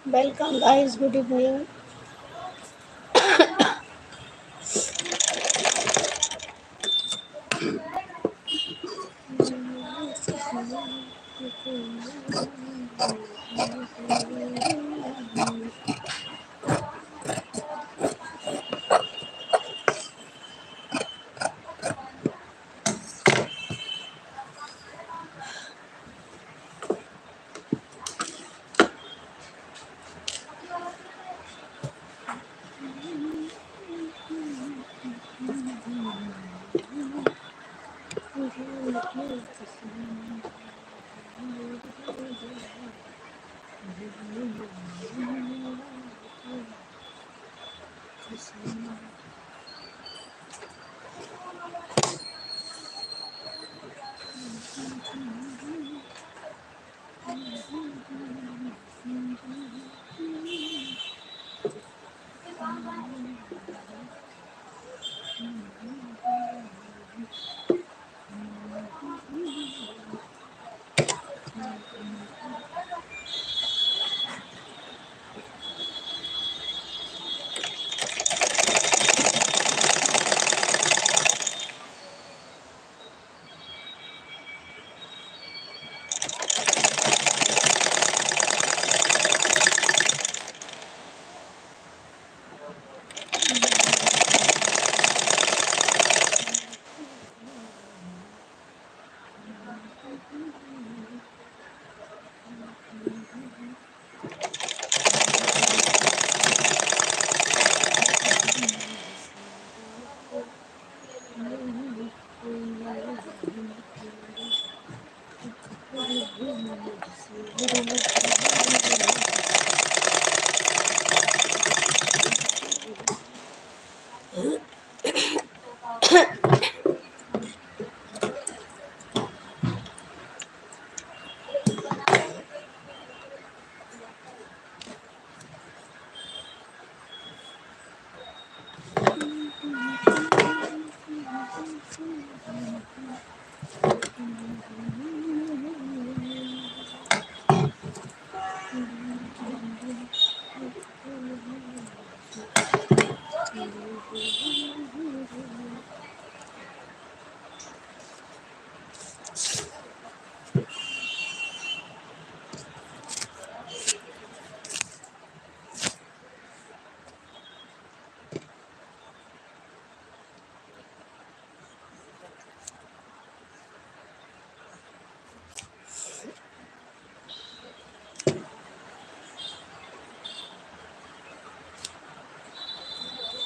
Welcome, guys. Good evening.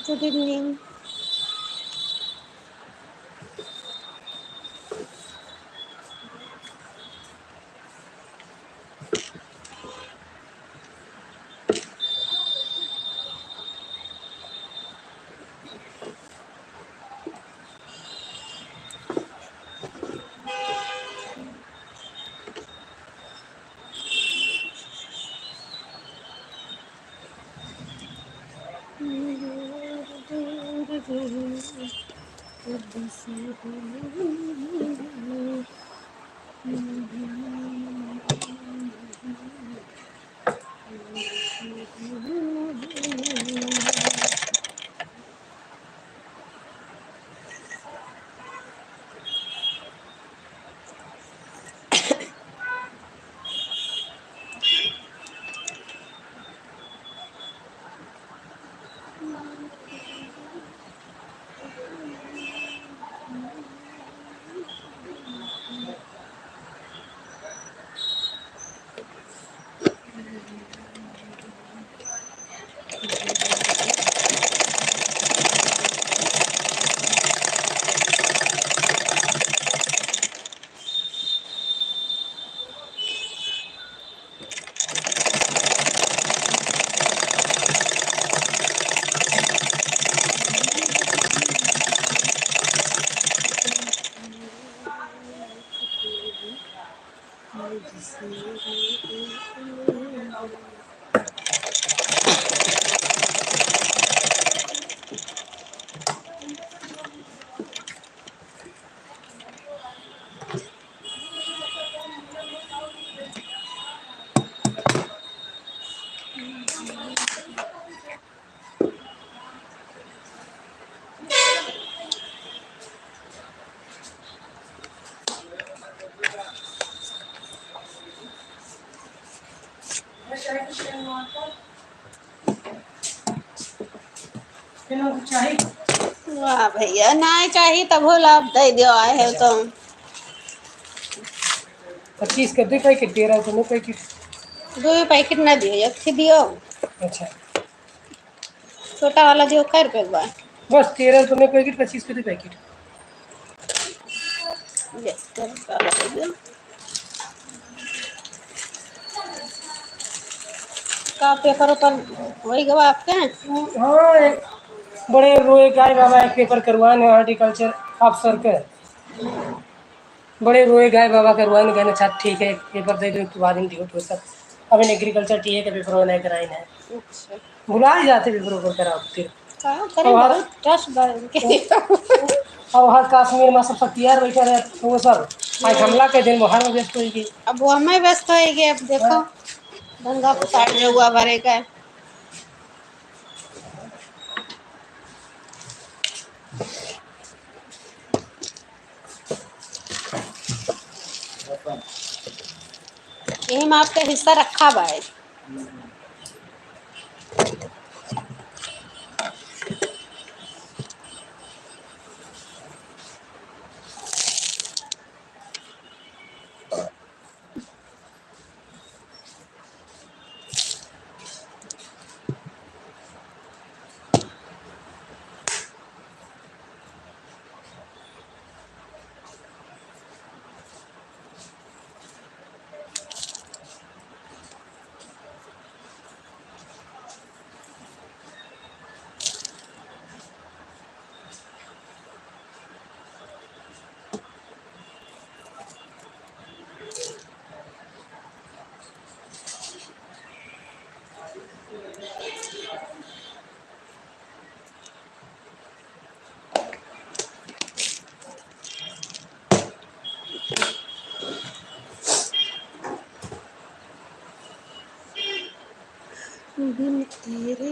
Good evening. चाही वाह भैया, नहीं चाहिए तब हो लाभ दे दियो आए है तो 25 के 2 पैकेट दे रहा है, दोनों पैकेट। 2 पैकेट ना दियो, एक थी दियो। अच्छा, छोटा वाला दियो, कै रुपये बा? बस 13 दोनों पैकेट, 25 के 2 पैकेट। ये 10 वाला दे दियो। का पेपर ऊपर वही गवा आपके हैं? हाँ, बड़े रोए गाय बाबा एक पेपर करवाने हॉर्टिकल्चर अफसर के। बड़े रोए गाय बाबा करवाने गए, अच्छा ठीक है पेपर दे दो एक बाद में दियो तो सब। अब एग्रीकल्चर टीए के पेपर नहीं कराए हैं, अच्छा, भुला ही जाते पेपर ऊपर कराओ फिर। का करे अब हर बहुत टस बा इनके। अब हर कश्मीर में सब तैयार बैठे रहे तो वो सब आज हमला के दिन बाहर में व्यस्त होगी। अब वो हमें व्यस्त होएगी, अब देखो दंगा फसाद जो हुआ भरे का। यही में आपका हिस्सा रखा बा है। बिन तेरे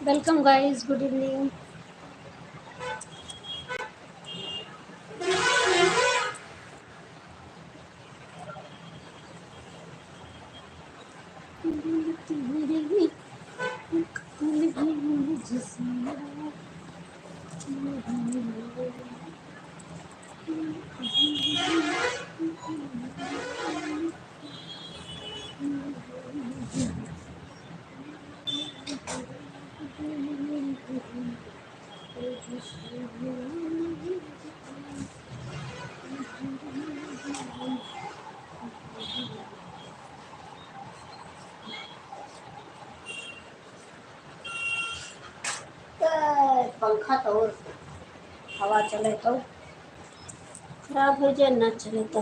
वेलकम गाइस, गुड इवनिंग। पंखा तो और हवा चले तो खराब हो जाए, ना चले तो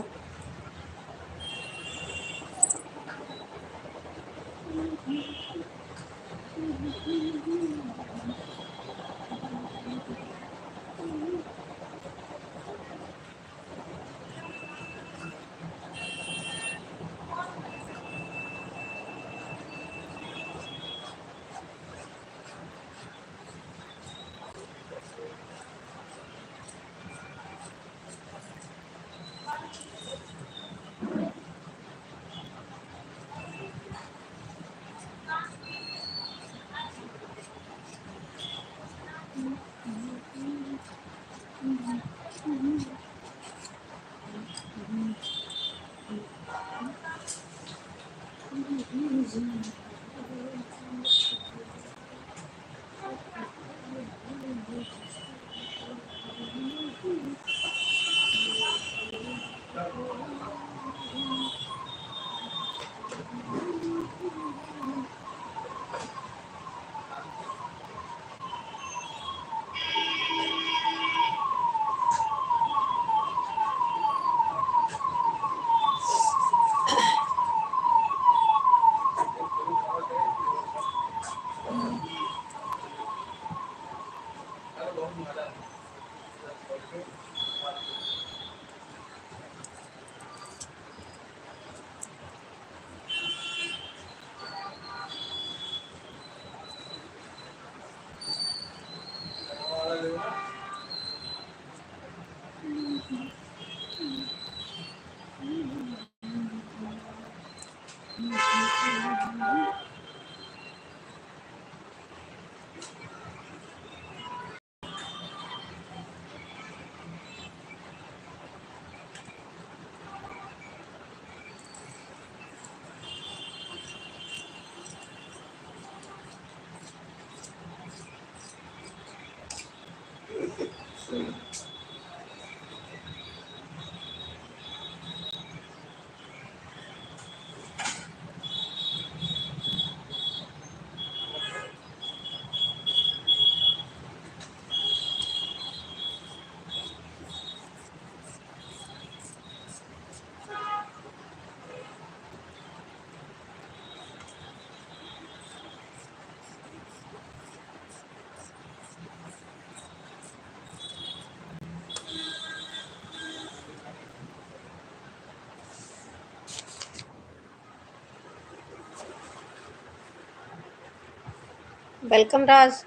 वेलकम राज।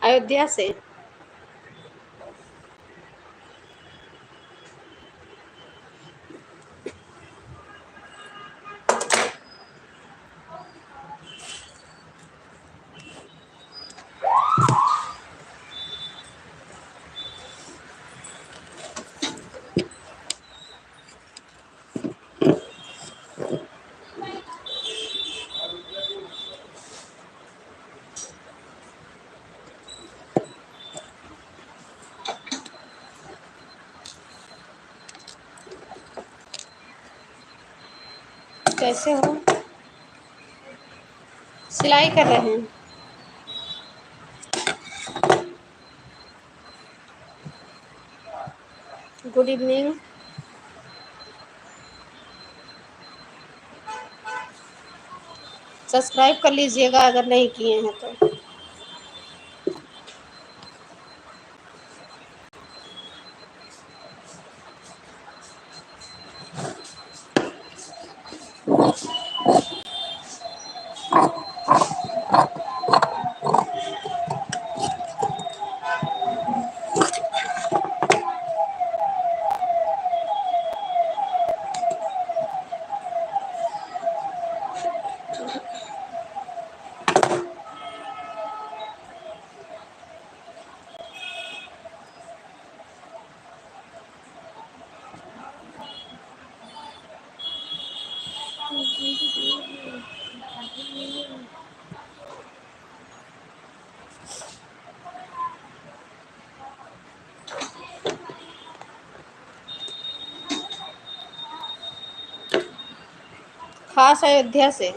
अयोध्या से। कैसे हो? सिलाई कर रहे हैं। Good evening. सब्सक्राइब कर लीजिएगा अगर नहीं किए हैं तो। खास अयोध्या से।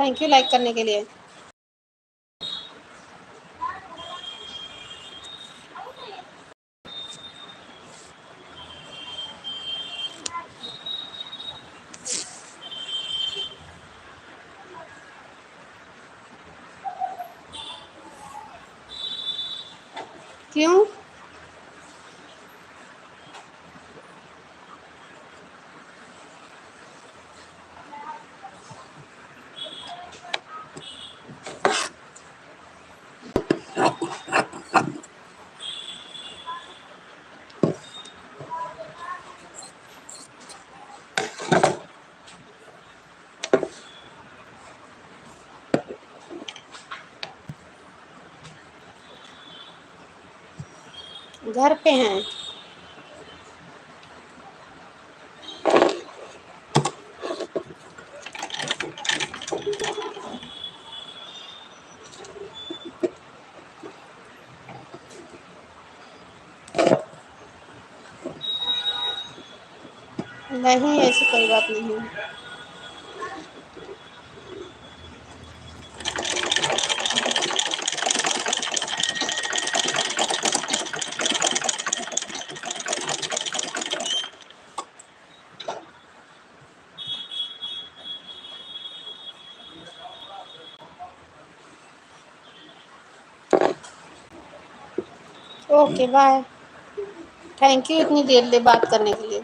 थैंक यू लाइक करने के लिए। क्यों? घर पे हैं। नहीं, ऐसी कोई बात नहीं। Okay bye. थैंक यू इतनी देर ले बात करने के लिए।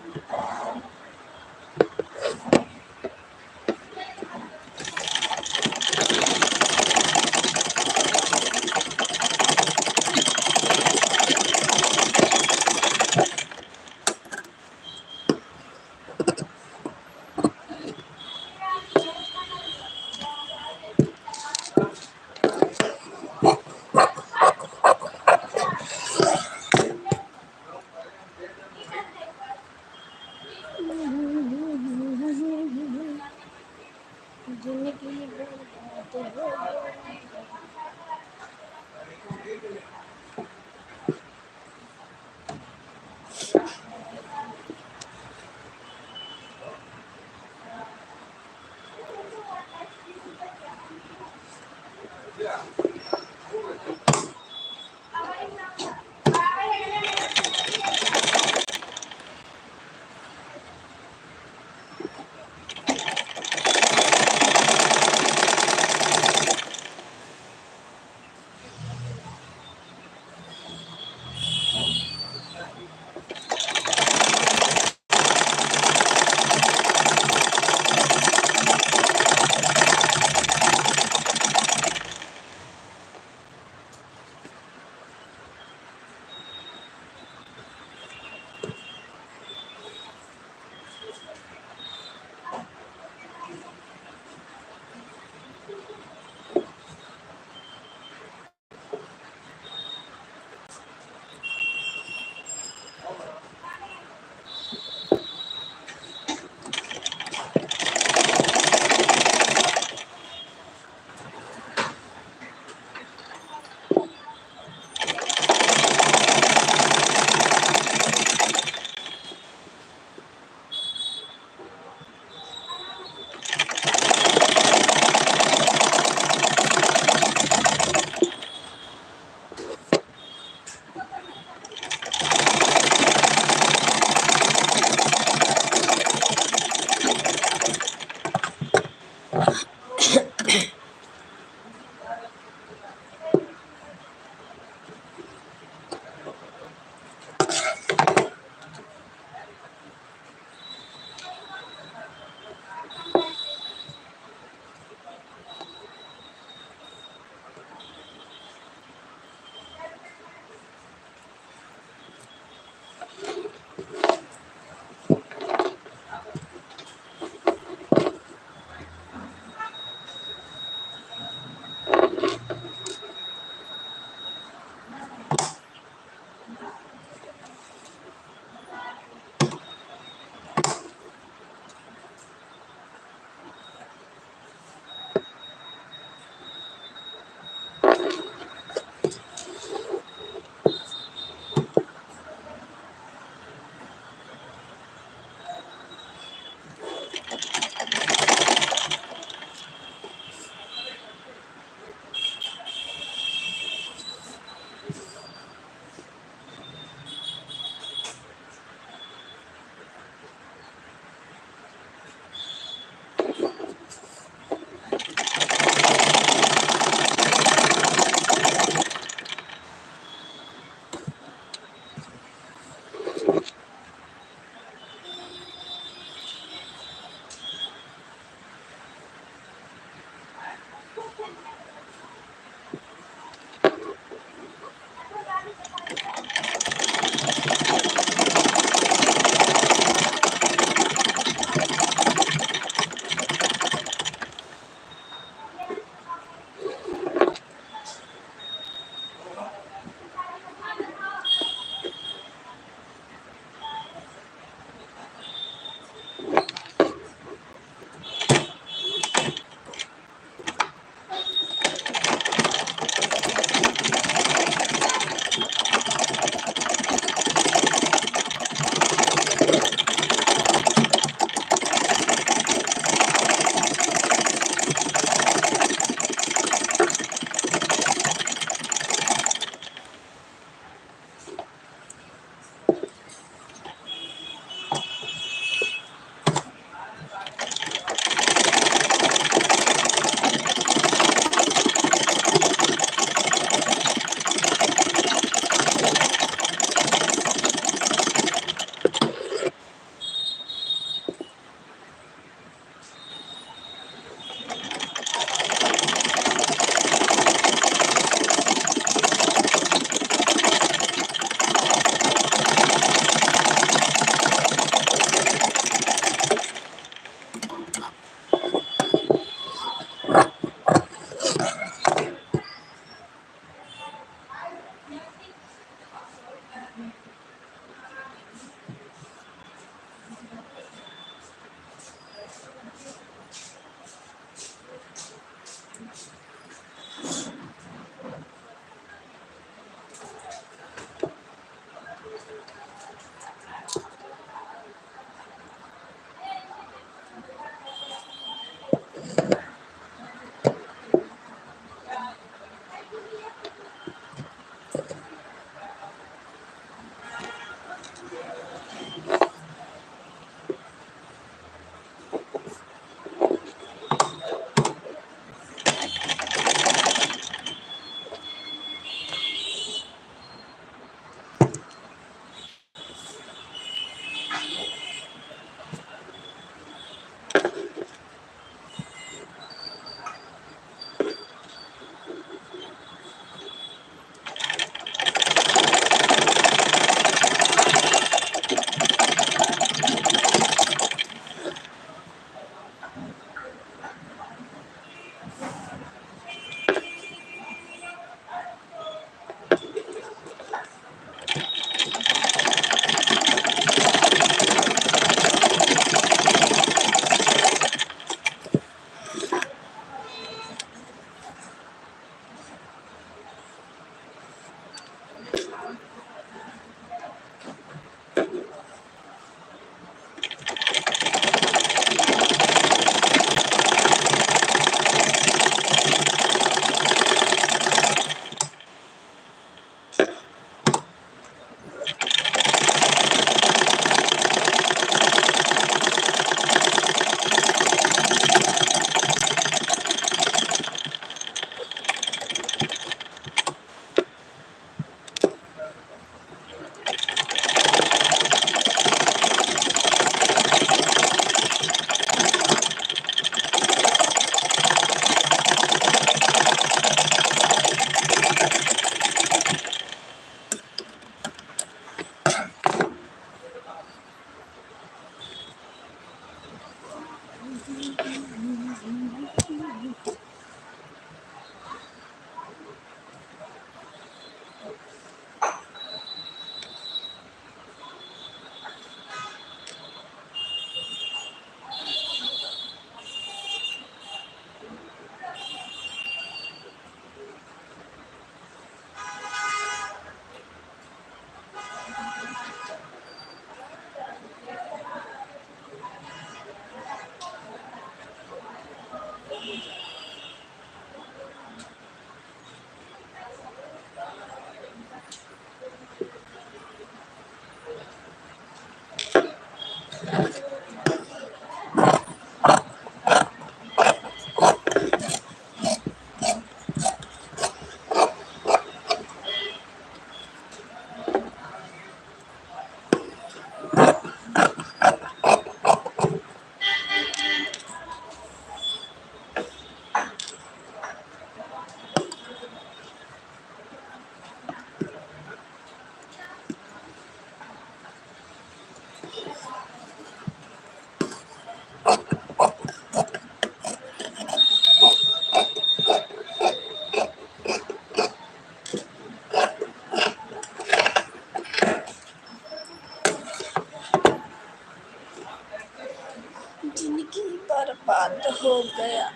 बंद हो गया।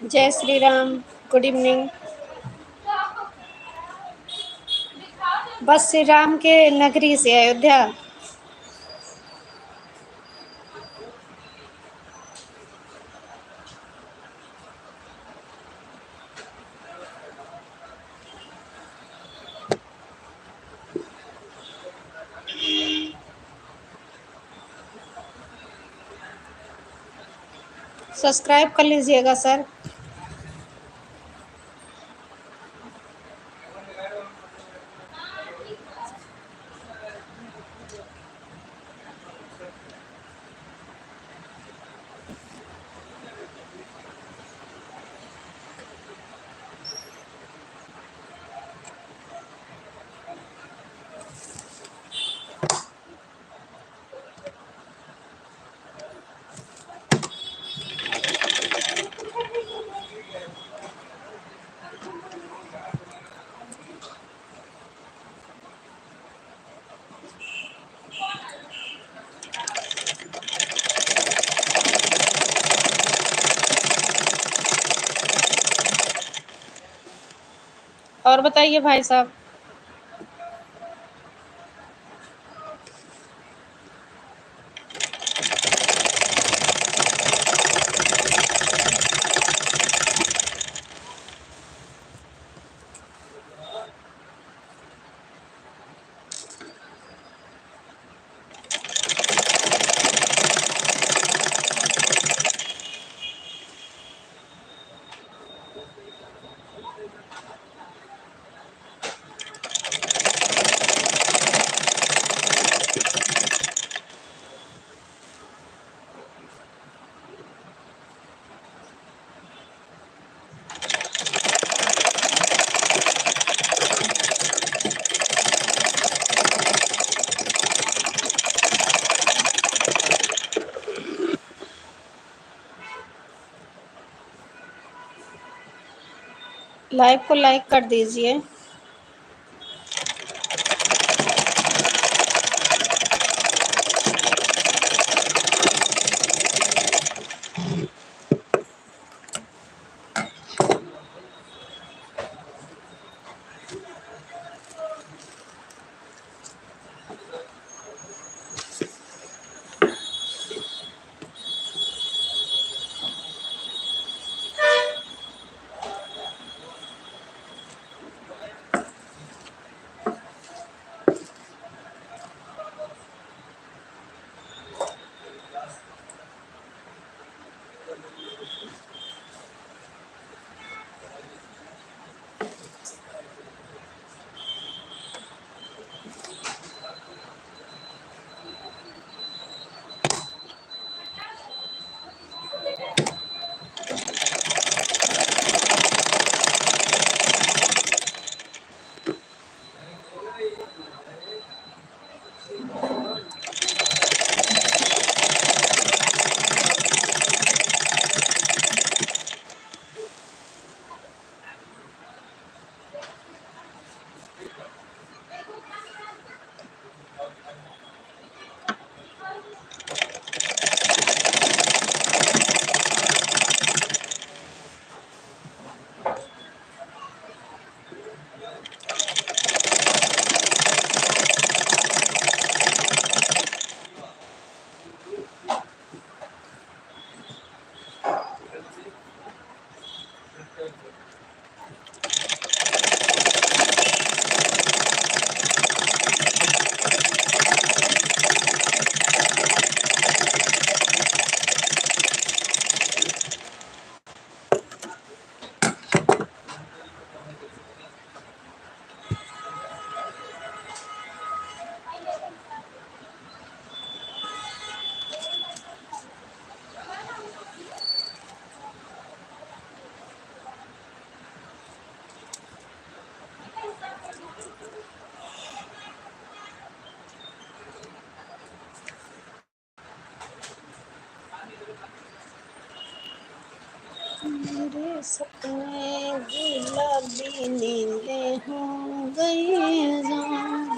जय श्री राम। Good evening. बस श्री राम के नगरी से अयोध्या। सब्सक्राइब कर लीजिएगा सर। और बताइए भाई साहब। लाइव को लाइक कर दीजिए। मेरे सपने गुलाबी नीले हो गए जान।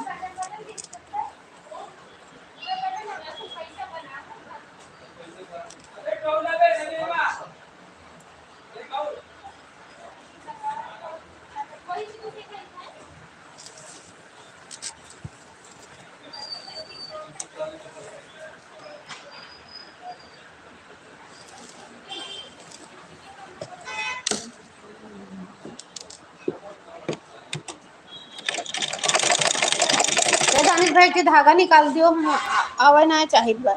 दानिश भाई के धागा निकाल दियो। आवे ना चाहिए बा।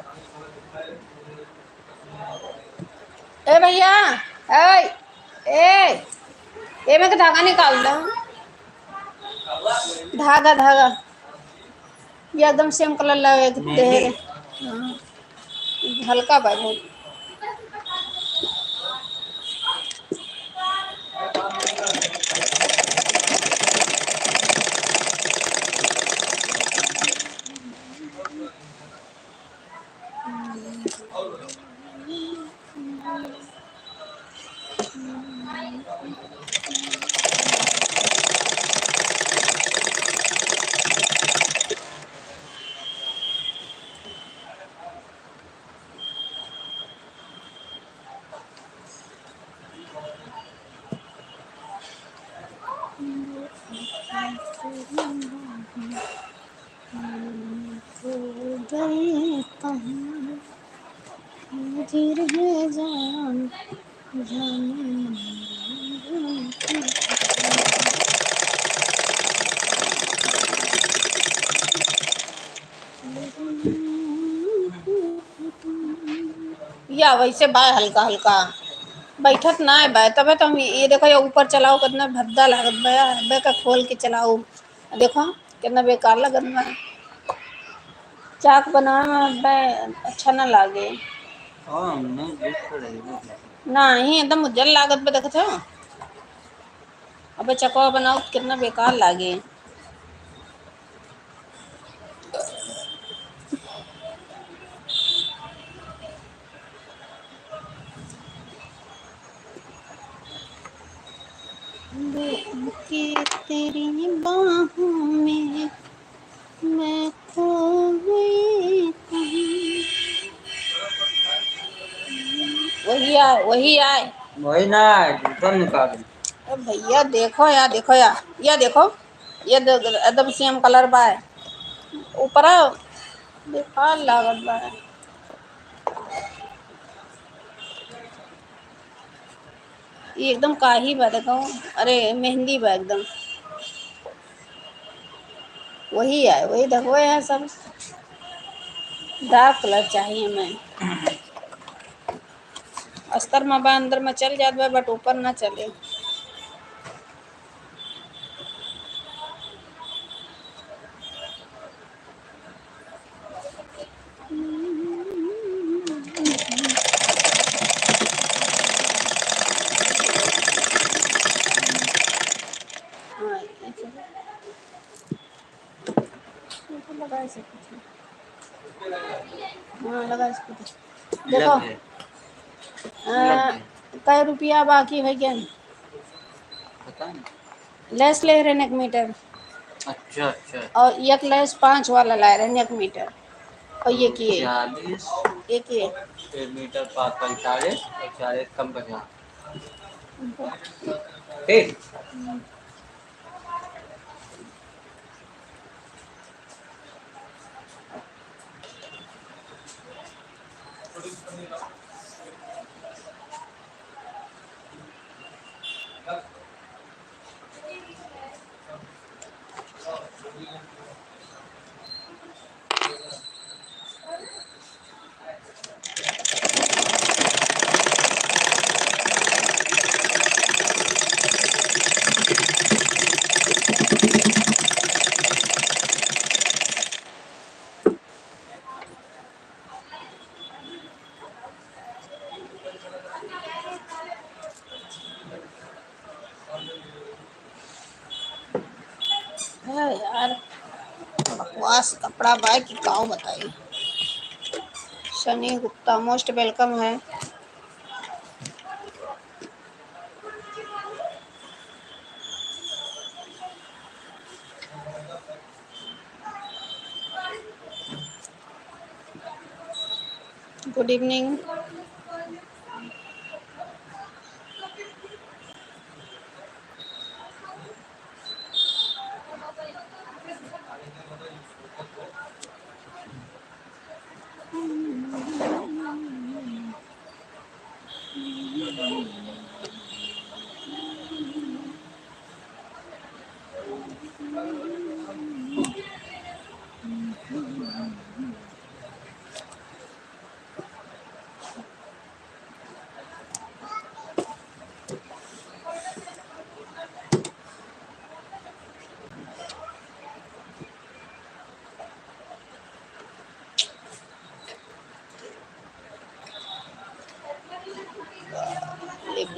ए भैया, ए ए ए मैं धागा निकाल दो। धागा धागा ये एकदम सेम कलर लगे दे। हाँ, हल्का बा बहुत। या वैसे बा हल्का हल्का बैठत ना है बा, तबे तो हम ये देखो, ये ऊपर चलाओ कितना भद्दा लागत बा यार। बे का खोल के चलाओ, देखो कितना बेकार लगत बा। चाक बनावे में बे अच्छा ना लागे। नहीं एकदम उज्जर लागत बा, देखत हो। अबे चकवा बनाओ कितना बेकार लागे। कि तेरी बाहों में मैं खो गई कहीं। वही आए वही ना दूसरा निकाल। अब भैया देखो यार, देखो यार, ये देखो, ये एकदम सेम कलर बा है ऊपर। बेकार लागत बा। ये एकदम काही बा, देखो। अरे मेहंदी बा एकदम। वही है, वही देखो यार, सब डार्क कलर चाहिए हमें। अस्तर में बा, अंदर में चल जात बा, बट ऊपर ना चले। हाँ, लगा सकते हैं। हाँ लगा सकते हैं। देखो कै रुपया बाकी है क्या? पता नहीं। लेस ले रहे हैं 1 मीटर। अच्छा अच्छा। और एक लेस 5 वाला ला रहे हैं 1 मीटर। और ये किए 40 एक ये 1 मीटर 45 40 कम 50 ठीक। है यार, बकवास कपड़ा बाय की काऊ बताई। सनी गुप्ता मोस्ट वेलकम है। Good evening.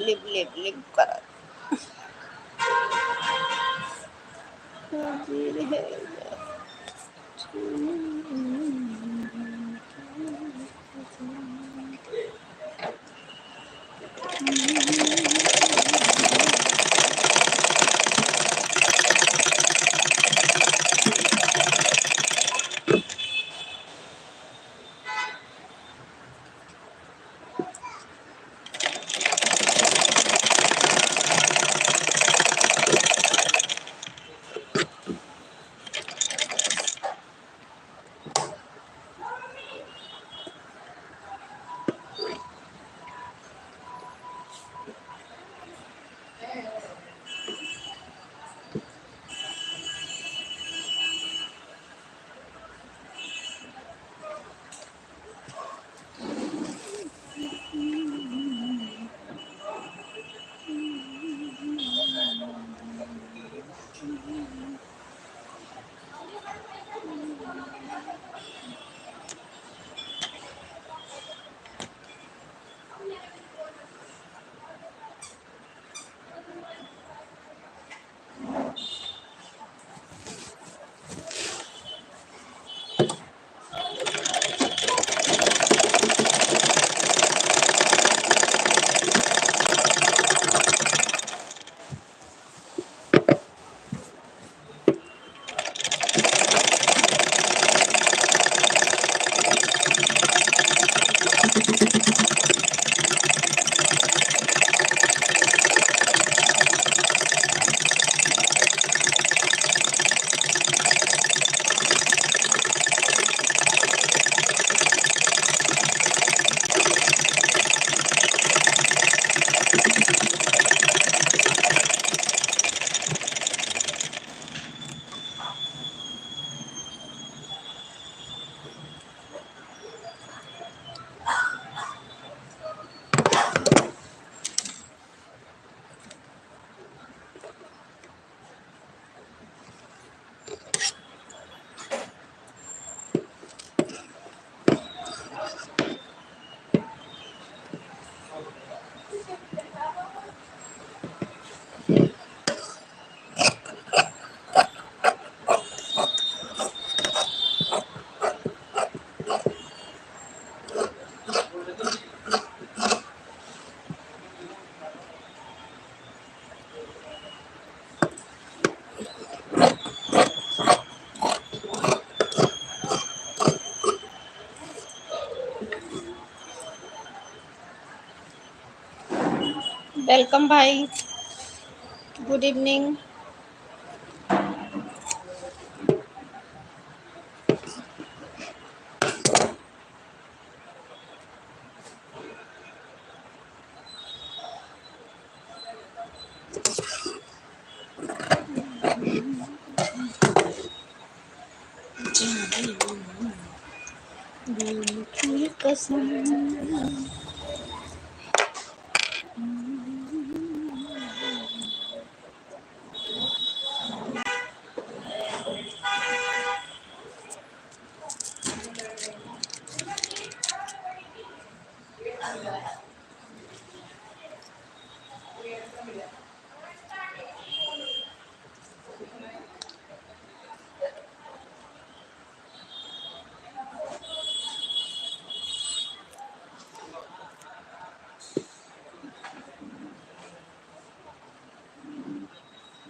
Lip lip lip करत वेलकम भाई, गुड इवनिंग। दिल की कसम